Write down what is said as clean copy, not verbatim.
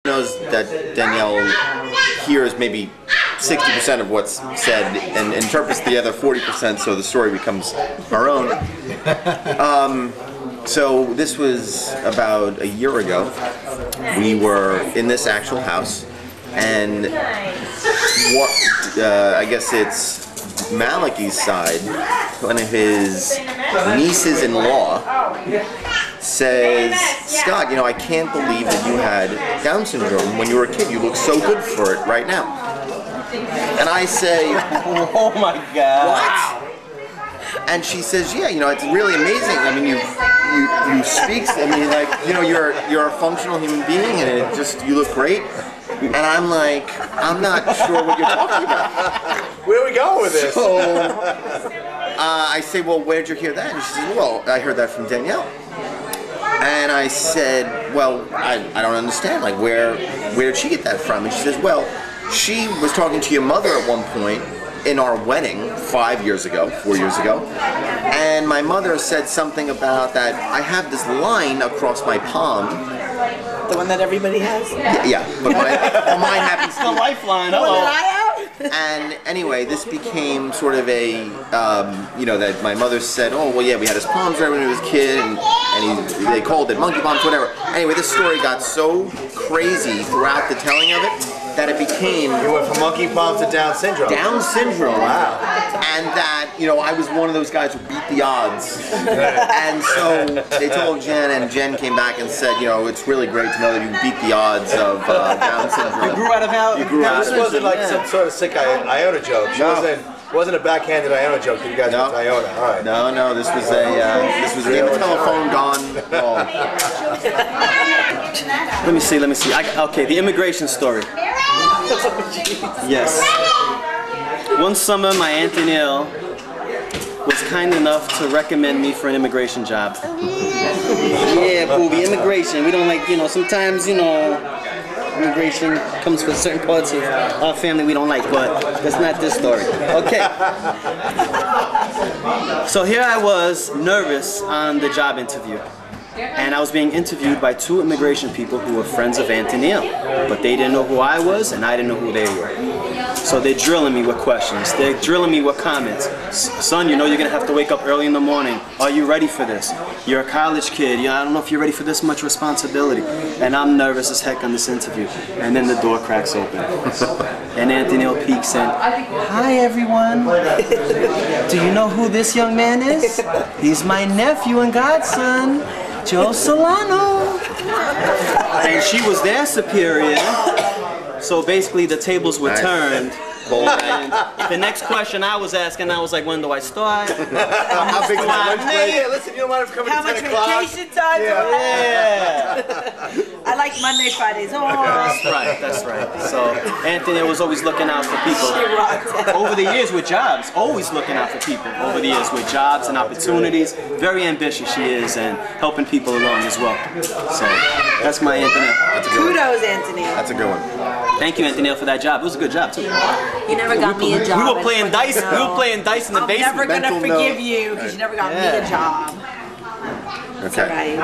knows that Danielle hears maybe 60% of what's said and interprets the other 40%, so the story becomes our own. So this was about a year ago. We were in this actual house, and I guess it's Malachi's side, one of his nieces-in-law says, "Scott, you know, I can't believe that you had Down syndrome when you were a kid. You look so good for it right now." And I say, "Oh my God!" "What?" And she says, "Yeah, you know, it's really amazing. I mean, you speak. I mean, like, you know, you're a functional human being, and it just you look great." And I'm like, "I'm not sure what you're talking about." Where are we going with this? So I say, "Well, where'd you hear that?" And she says, "Well, I heard that from Danielle." And I said, "Well, I don't understand. Like, where did she get that from?" And she says, "Well, she was talking to your mother at one point in our wedding 4 years ago, and my mother said something about that I have this line across my palm." The one that everybody has? Yeah, but mine happens to the lifeline. The one Hello. that I have? And anyway, this became sort of a, you know, that my mother said, "Oh, well, yeah, we had his palms right when he was a kid, and they called it monkey palms, whatever." Anyway, this story got so crazy throughout the telling of it that it became... You went from monkey palms to Down syndrome. Down syndrome. Wow. And that, you know, I was one of those guys who beat the odds. And so they told Jen, and Jen came back and said, "You know, it's really great to know that you beat the odds of Down syndrome." You grew out of how? You grew out This of it. wasn't like some sort of sick Iona joke. She wasn't a backhanded Iona joke that you guys went to Iona. All right. No, this was a telephone gone wrong. Let me see. Okay, the immigration story. Yes. One summer, my Aunt Danielle was kind enough to recommend me for an immigration job. Yeah, booby, immigration. We don't like, you know, sometimes, you know, immigration comes with certain parts of our family we don't like, but that's not this story. Okay. So here I was, nervous on the job interview. And I was being interviewed by 2 immigration people who were friends of Aunt Danielle, but they didn't know who I was and I didn't know who they were. So they're drilling me with questions. They're drilling me with comments. "Son, you know you're gonna have to wake up early in the morning. Are you ready for this? You're a college kid. I don't know if you're ready for this much responsibility." And I'm nervous as heck on this interview. And then the door cracks open. And Aunt Danielle peeks in. "Hi, everyone. Do you know who this young man is? He's my nephew and godson, Joe Solano." And she was their superior, so basically the tables were turned. And the next question I was asking, I was like, "When do I start? How big is the lunch break? Yeah, listen, you don't mind if coming How to much 10 o'clock? vacation time? Yeah. I like Monday, Fridays off. That's right. So Anthony was always looking out for people. Over the years with jobs, always looking out for people. Over the years with jobs and opportunities. Very ambitious she is, and helping people along as well. So that's my Anthony. That's a good one. Kudos, Anthony. That's a good one. Thank you, Anthony, for that job. It was a good job too. You never got me a job. We were playing dice. We were playing dice in the basement. I'm never gonna Mental forgive note. you because you never got me a job. Okay. It's all right.